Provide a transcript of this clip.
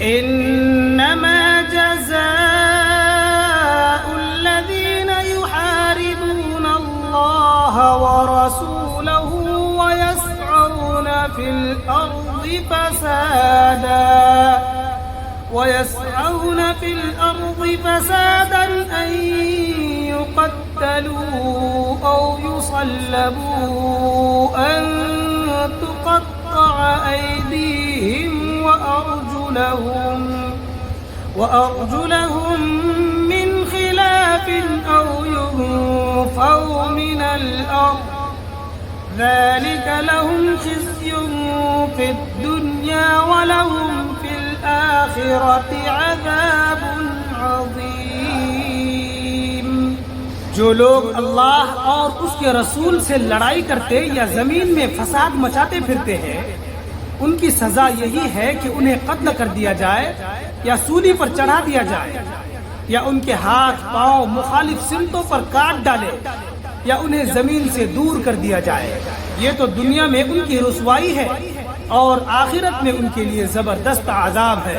इन्नमा जज़ाउल्लज़ीना युहारिबूना अल्लाह व रसूलहू व यसअऊना फिल अर्ज़ि फ़सादन अन युक़त्तलू औ युसल्लबू अन तुक़त्तअ अयदीहिम وأرجلهم من خلاف أو ينفوا من الأرض ذلك لهم خزي في الدنيا ولهم في الآخرة عذاب عظيم। जो लोग अल्लाह और उसके रसूल से लड़ाई करते या जमीन में फसाद मचाते फिरते हैं, उनकी सजा यही है कि उन्हें कत्ल कर दिया जाए या सूली पर चढ़ा दिया जाए या उनके हाथ पांव मुखालिफ सिमतों पर काट डाले या उन्हें जमीन से दूर कर दिया जाए। ये तो दुनिया में उनकी रुसवाई है और आखिरत में उनके लिए जबरदस्त अजाब है।